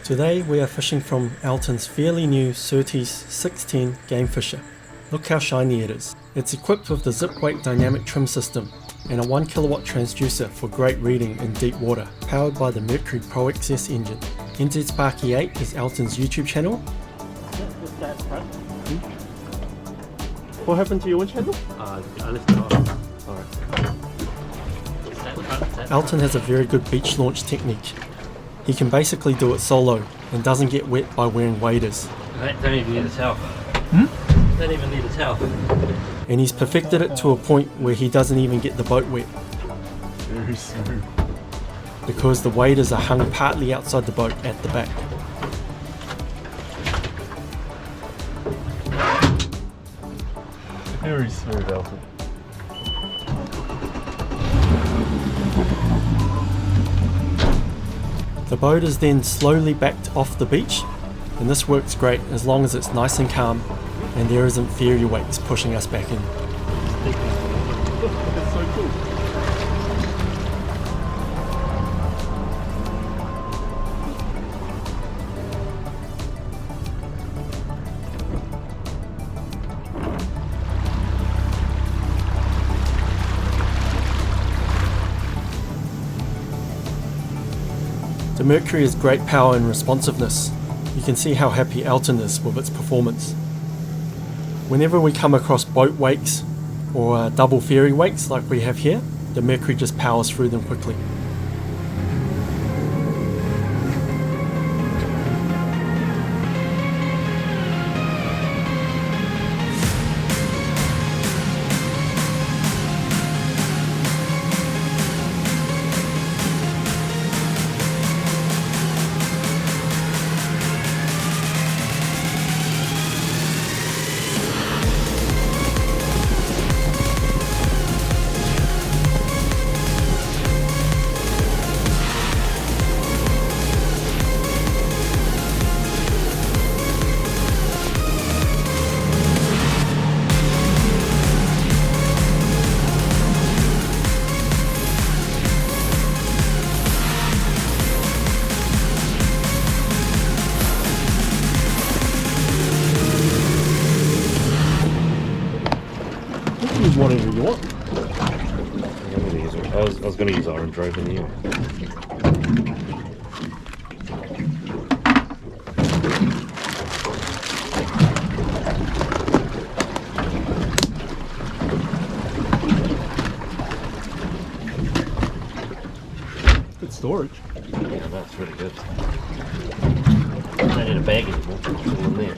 Today we are fishing from Alton's fairly new Surtees 610 Gamefisher. Look how shiny it is. It's equipped with the zip weight dynamic trim system and a 1kW transducer for great reading in deep water, powered by the Mercury Pro XS engine. NZ Sparky 8 is Alton's YouTube channel. What happened to your winch handle? I left it off. Alright. Alton has a very good beach launch technique. He can basically do it solo and doesn't get wet by wearing waders. Don't even need a towel. Don't even need a towel. And he's perfected it to a point where he doesn't even get the boat wet. Very smooth. Because the waders are hung partly outside the boat at the back. Very smooth, Alton. The boat is then slowly backed off the beach, and this works great as long as it's nice and calm and there isn't fairy weights pushing us back in. That's so cool. The Mercury has great power and responsiveness. You can see how happy Alton is with its performance. Whenever we come across boat wakes or double ferry wakes like we have here, the Mercury just powers through them quickly. Use whatever you want. I was going to use orange rope in here. Good storage. Yeah, that's really good. I don't need a bag anymore. It's all in there.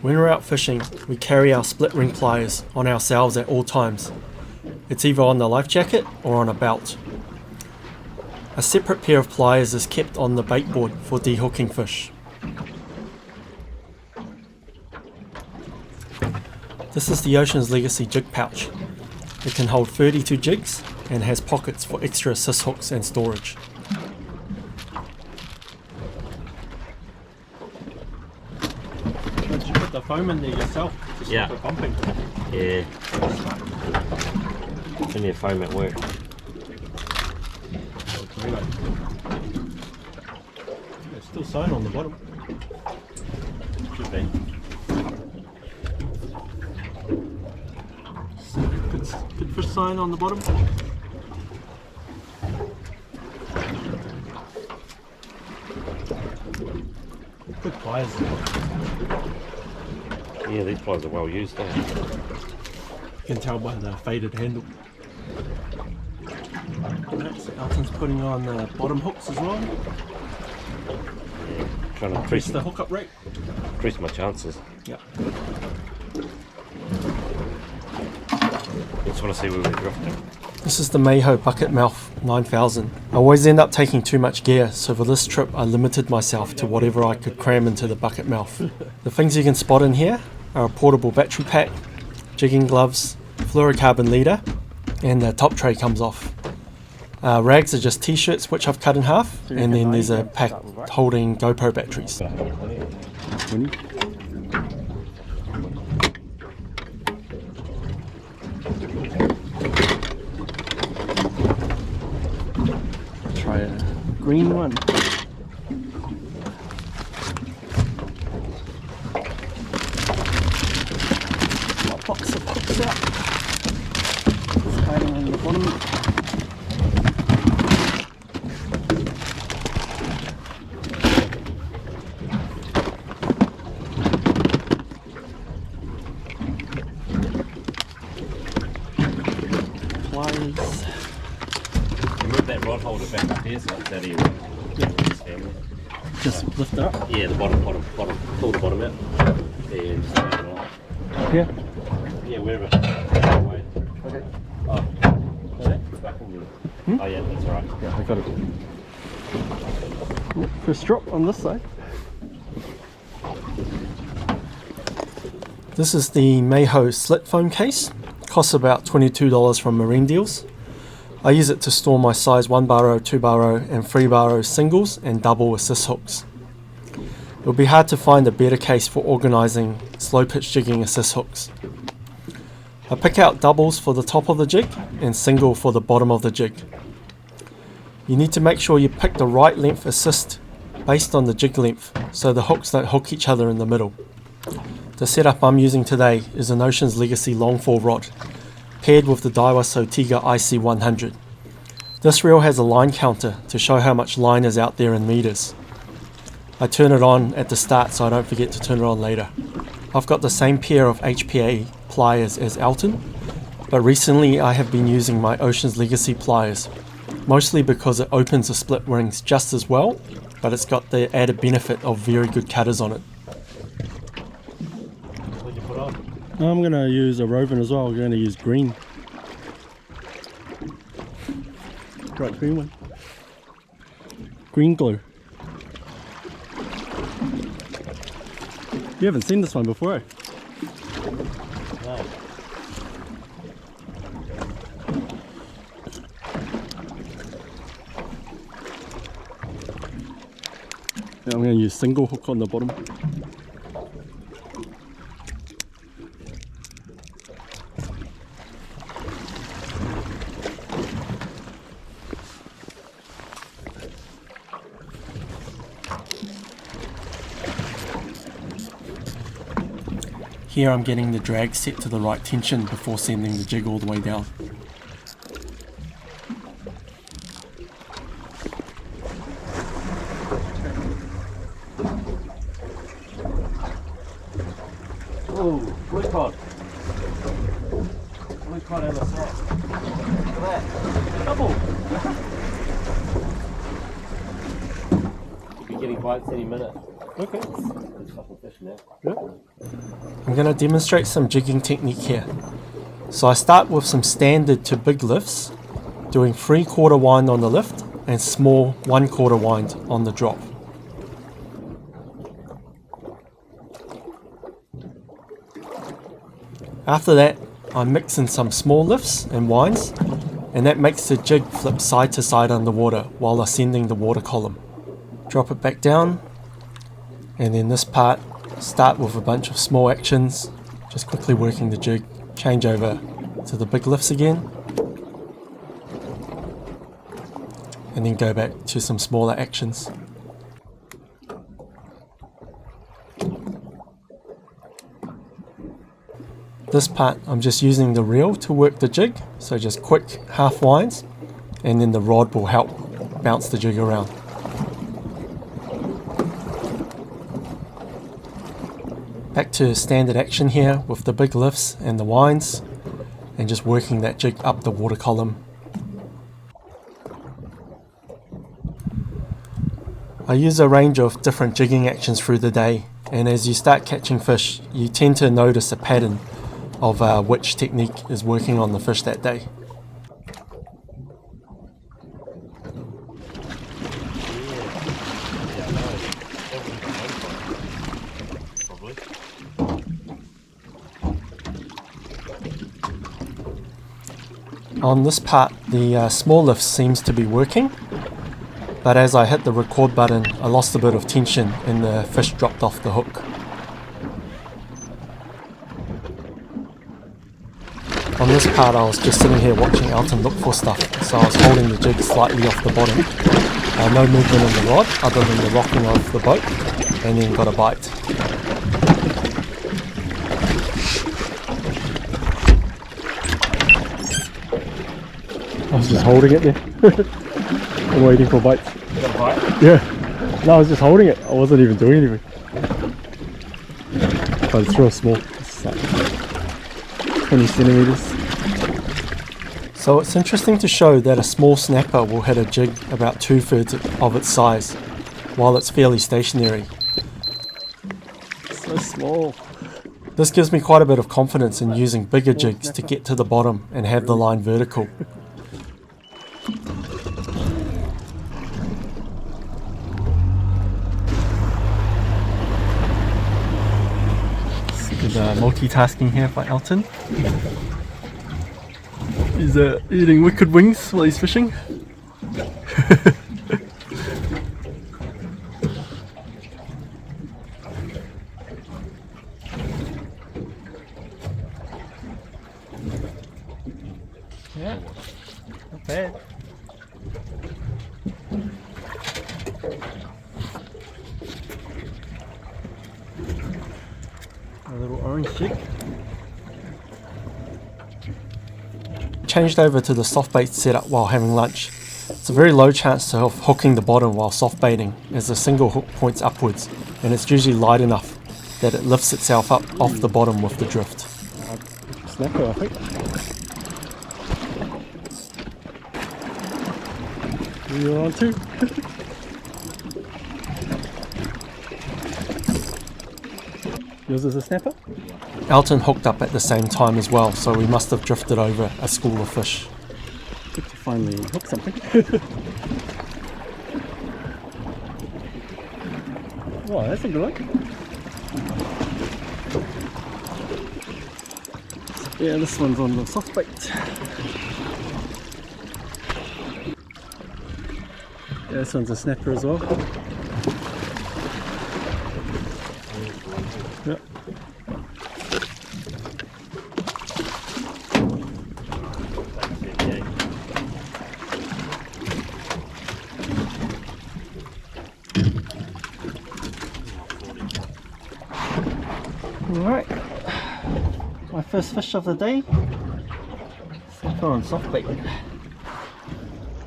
When we're out fishing, we carry our split ring pliers on ourselves at all times. It's either on the life jacket or on a belt. A separate pair of pliers is kept on the bait board for dehooking fish. This is the Ocean's Legacy jig pouch. It can hold 32 jigs and has pockets for extra assist hooks and storage. Did you put the foam in there yourself to stop Yeah. it bumping? Yeah. Plenty of foam at work. It's still sewn on the bottom. Should be. Good fish sign on the bottom. Good pliers. Yeah, these pliers are well used, eh? You can tell by the faded handle. Alton's putting on bottom hooks as well. Yeah. Trying to Increase increase, the hookup rate. increase my chances. Yeah. Just want to see where we're drifting. This is the Mayho Bucket Mouth 9000. I always end up taking too much gear, so for this trip I limited myself to whatever I could cram into the bucket mouth. The things you can spot in here are a portable battery pack, jigging gloves, fluorocarbon leader, and the top tray comes off. Rags are just t-shirts which I've cut in half, and then there's a pack holding GoPro batteries. Try a green one. Pops of hooks out. It's hiding on the bottom. Pliers. Move that rod holder back up here so it's out of your way. Just lift it up. Yeah, the bottom. Pull the bottom out. And just take it off. Yeah. Yeah, wherever. Wait. Okay. Oh. Back in there. Oh yeah, that's alright. Yeah, I got it. First drop on this side. This is the Mayho slit foam case. Costs about $22 from Marine Deals. I use it to store my size 1 baro, 2 baro and 3 baro singles and double assist hooks. It will be hard to find a better case for organising slow pitch jigging assist hooks. I pick out doubles for the top of the jig and single for the bottom of the jig. You need to make sure you pick the right length assist based on the jig length so the hooks don't hook each other in the middle. The setup I'm using today is an Ocean's Legacy Longfall rod, paired with the Daiwa Saltiga IC100. This reel has a line counter to show how much line is out there in meters. I turn it on at the start so I don't forget to turn it on later. I've got the same pair of HPA pliers as Alton, but recently I have been using my Ocean's Legacy pliers, mostly because it opens the split rings just as well, but it's got the added benefit of very good cutters on it. What'd you put on? I'm going to use a roving as well. I'm going to use green. Bright green one. Green glue. You haven't seen this one before, eh? No. Yeah, I'm going to use single hook on the bottom. Here I'm getting the drag set to the right tension before sending the jig all the way down. Oh, blue cod. Blue cod out of sight. Look at that. Double. You'll be getting bites any minute. Okay. There's a couple of fish now. Yep. I'm going to demonstrate some jigging technique here. So I start with some standard to big lifts, doing 3/4 wind on the lift and small 1/4 wind on the drop. After that, I'm mixing some small lifts and winds, and that makes the jig flip side to side underwater while ascending the water column. Drop it back down, and then this part, start with a bunch of small actions, just quickly working the jig, change over to the big lifts again, and then go back to some smaller actions. This part I'm just using the reel to work the jig, so just quick half winds, and then the rod will help bounce the jig around. Back to standard action here with the big lifts and the winds, and just working that jig up the water column. I use a range of different jigging actions through the day, and as you start catching fish, you tend to notice a pattern of which technique is working on the fish that day. On this part, the small lift seems to be working, but as I hit the record button, I lost a bit of tension and the fish dropped off the hook. On this this part I was just sitting here watching Alton look for stuff, so I was holding the jig slightly off the bottom. No movement in the rod other than the rocking of the boat, and then got a bite. I was just holding it there. I'm waiting for bites. You got a bite? Yeah. No, I was just holding it. I wasn't even doing anything. But it's real small. It's like 20 centimeters. So it's interesting to show that a small snapper will hit a jig about 2/3 of its size, while it's fairly stationary. So small. This gives me quite a bit of confidence in using bigger jigs to get to the bottom and have the line vertical. Good multitasking here by Alton. He's eating wicked wings while he's fishing. Yeah, not bad. A little orange jig. Changed over to the soft bait setup while having lunch. It's a very low chance of hooking the bottom while soft baiting, as the single hook points upwards, and it's usually light enough that it lifts itself up off the bottom with the drift. Snapper, I think. You're on too. Yours is a snapper? Alton hooked up at the same time as well, so we must have drifted over a school of fish. Good to finally hook something. Oh, that's a good one. Yeah, this one's on the soft bait. Yeah, this one's a snapper as well. Yep. Alright, my first fish of the day, snapper on soft bait.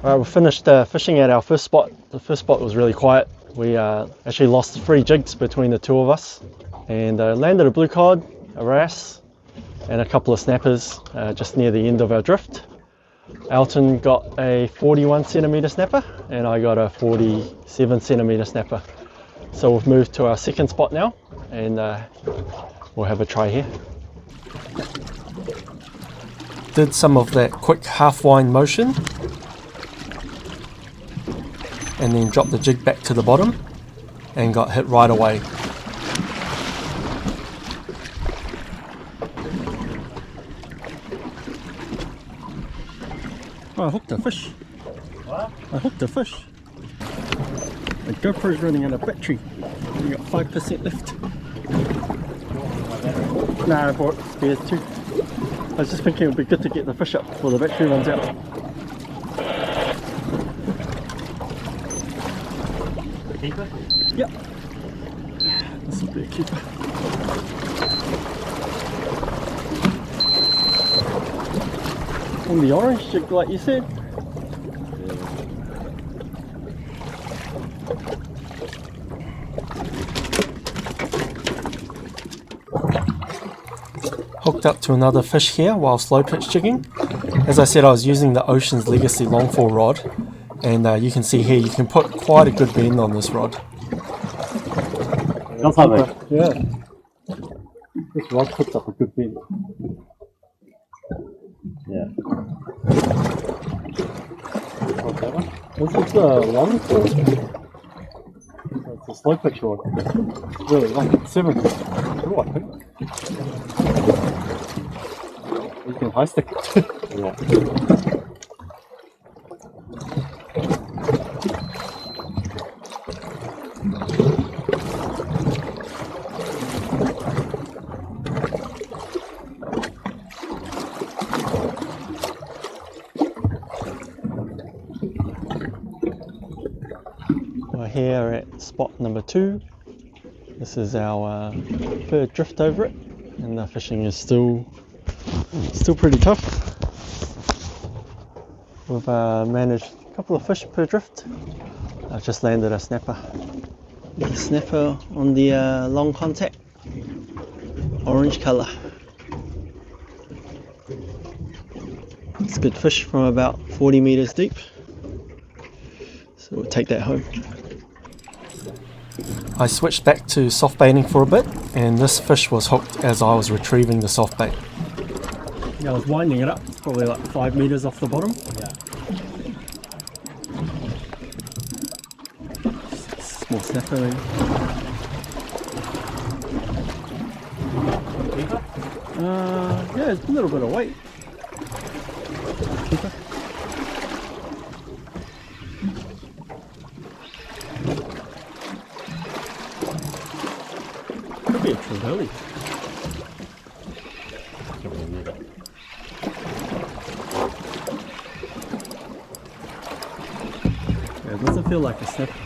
Alright, we finished fishing at our first spot. The first spot was really quiet. We actually lost 3 jigs between the two of us, and landed a blue cod, a wrasse, and a couple of snappers just near the end of our drift. Alton got a 41 centimeter snapper, and I got a 47 centimeter snapper. So we've moved to our second spot now, and we'll have a try here. Did some of that quick half wind motion, and then dropped the jig back to the bottom and got hit right away. Oh, I hooked a fish. What? I hooked a fish. My GoPro's running out of battery. We got 5% left. Nah, I bought spares too. I was just thinking it would be good to get the fish up before the battery runs out. Keeper? Yep. This will be a keeper. On the orange jig, like you said. Hooked up to another fish here while slow pitch jigging. As I said, I was using the Ocean's Legacy Longfall rod, and you can see here you can put quite a good bend on this rod. That's how they. Yeah. This rod puts up a good bend. Yeah. What's that one? This is the Wellington. It's a slow pitch rod. It's really like 7 2, I think. You can high stick it. Yeah. here at spot number 2. This is our third drift over it, and the fishing is still pretty tough. We've managed a couple of fish per drift. I've just landed a snapper. The snapper on the long contact, orange colour. It's good fish from about 40 metres deep, so we'll take that home. I switched back to soft baiting for a bit, and this fish was hooked as I was retrieving the soft bait. Yeah, I was winding it up, probably like 5 metres off the bottom. Yeah. Small snapper then. Yeah, it's a little bit of weight. Keeper. Could be a trevally. Yeah, it doesn't feel like a snapper.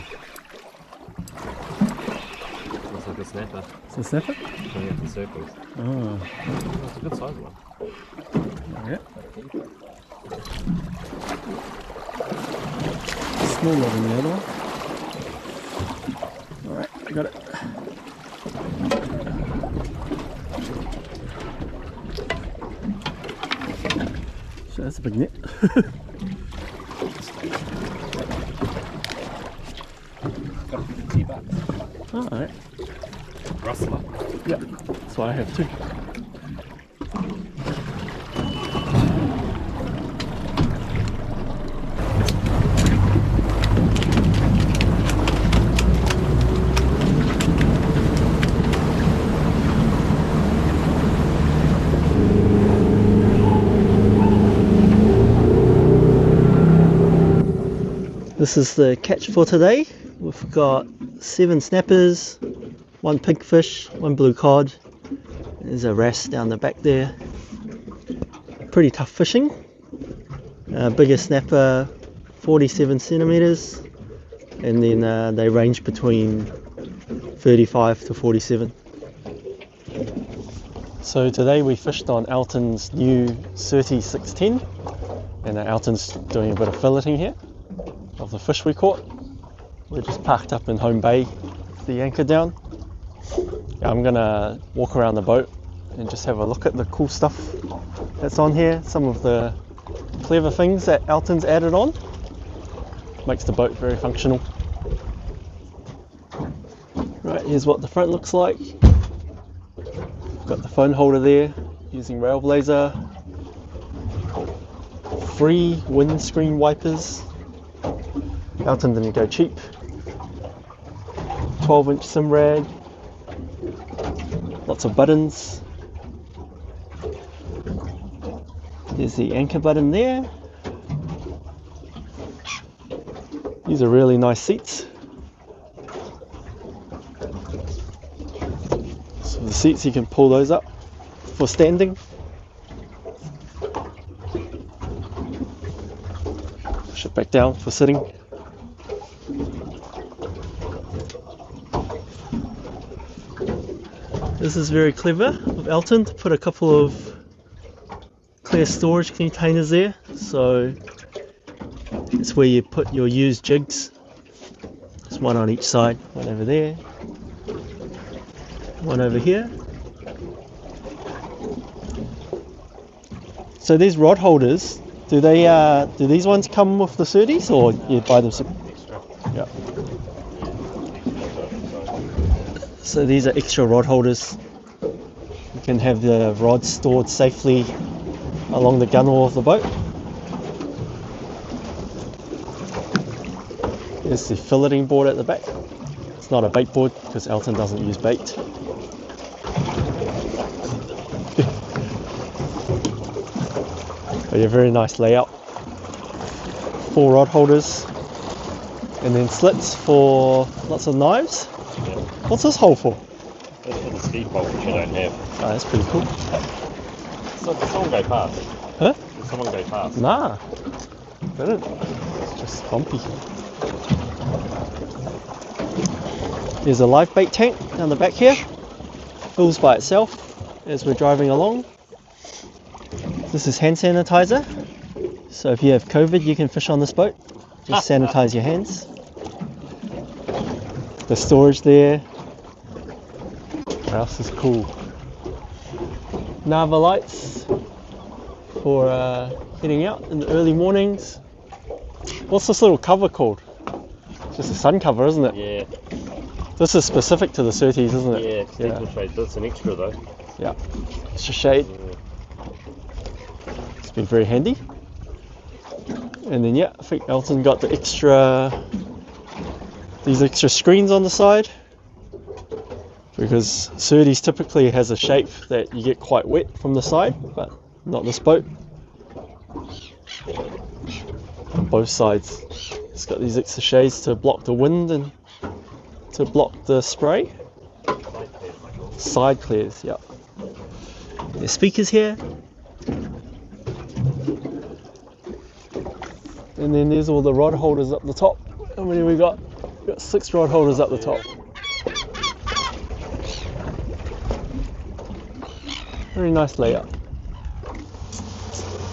Looks like a snapper. It's a snapper? Going out in circles. Oh. That's a good size one. Yeah. Smaller than the other one. Alright, I got it. So that's a big net. Got $50. Alright. Rustler. Yeah, that's what I have too. This is the catch for today. We've got 7 snappers, 1 pigfish, 1 blue cod. There's a wrasse down the back there. Pretty tough fishing. Biggest snapper 47 centimeters, and then they range between 35 to 47. So today we fished on Alton's new Surtees 610, and Alton's doing a bit of filleting here of the fish we caught. We're just parked up in home bay with the anchor down. I'm gonna walk around the boat and just have a look at the cool stuff that's on here, some of the clever things that Alton's added on. Makes the boat very functional. Right, here's what the front looks like. Got the phone holder there using Railblazer. Free windscreen wipers. Alton didn't go cheap. 12-inch sim rag. Lots of buttons. There's the anchor button there. These are really nice seats. So the seats, you can pull those up for standing. Push it back down for sitting. This is very clever of Alton to put a couple of clear storage containers there, so it's where you put your used jigs. There's one on each side, one over there, one over here. So these rod holders, do these ones come with the Surtees, or you buy them separately? Yeah. So these are extra rod holders. You can have the rods stored safely along the gunwale of the boat. There's the filleting board at the back. It's not a bait board because Alton doesn't use bait. But a very nice layout. 4 rod holders, and then slits for lots of knives. What's this hole for? That's for the speed bolt, which I don't have. Oh, that's pretty cool. So did someone go past? Huh? Did someone go past? Nah, didn't. It's just bumpy. There's a live bait tank down the back here. Fills by itself as we're driving along. This is hand sanitizer. So if you have COVID, you can fish on this boat. Just sanitize your hands. The storage there. What else is cool? Nava lights for heading out in the early mornings. What's this little cover called? Just a sun cover, isn't it? Yeah. This is specific to the Surtees, isn't it? Yeah, steeple shade. That's an extra though. Yeah. Extra shade. Yeah. It's been very handy. And then yeah, I think Alton got the extra, these extra screens on the side, because Surtees typically has a shape that you get quite wet from the side, but not this boat. On both sides, it's got these extra shades to block the wind and to block the spray. Side clears, yeah. There's speakers here. And then there's all the rod holders up the top. How many we got? We've got 6 rod holders up the top. Very nice layout.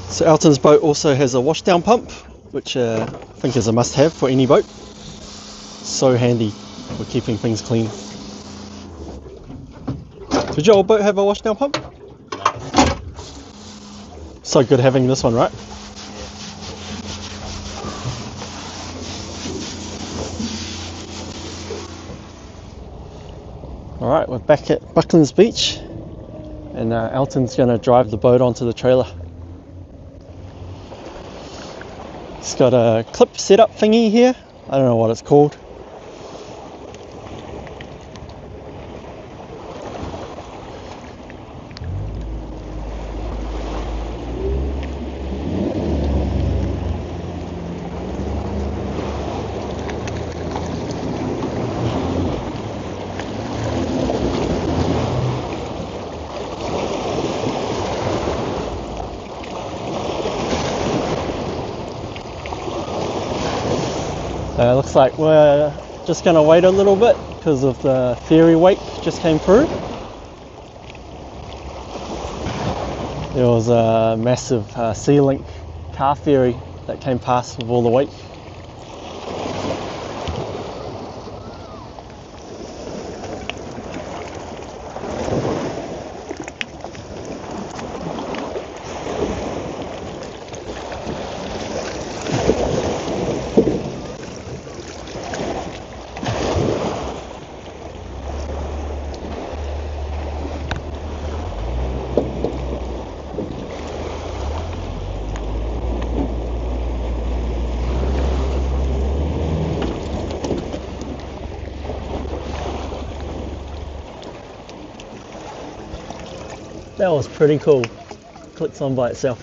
So Alton's boat also has a washdown pump, which I think is a must-have for any boat. So handy for keeping things clean. Did your old boat have a washdown pump? No. So good having this one, right? Alright, we're back at Bucklands Beach, and Alton's going to drive the boat onto the trailer. It's got a clip setup thingy here, I don't know what it's called. Looks like we're just going to wait a little bit because of the ferry wake just came through. There was a massive Sea Link car ferry that came past with all the wake. That was pretty cool. Clicks on by itself.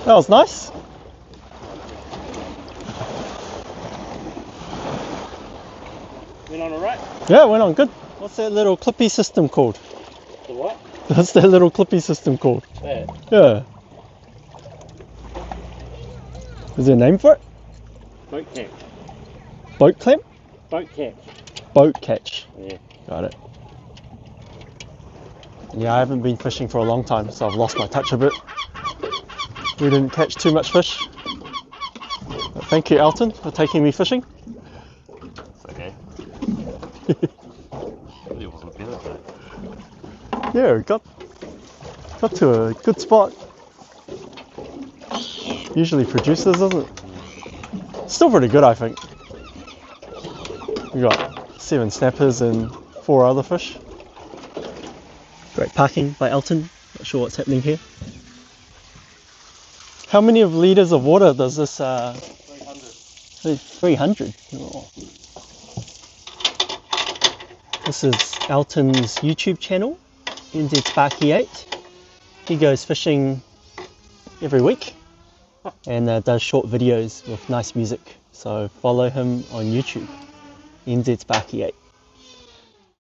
That was nice. Went on alright? Yeah, it went on good. What's that little clippy system called? The what? What's that little clippy system called? That. Yeah. Is there a name for it? Boat catch. Boat clamp? Boat catch. Boat catch. Yeah. Got it. Yeah, I haven't been fishing for a long time, so I've lost my touch a bit. We didn't catch too much fish. But thank you, Alton, for taking me fishing. It's okay. It wasn't better though. Yeah, we got to a good spot. Usually produces, doesn't it? Still pretty good, I think. We got 7 snappers and 4 other fish. Great parking by Alton. Not sure what's happening here. How many of litres of water does this? 300. 300. Oh. This is Alton's YouTube channel, indepth. He goes fishing every week and does short videos with nice music. So follow him on YouTube, indepth.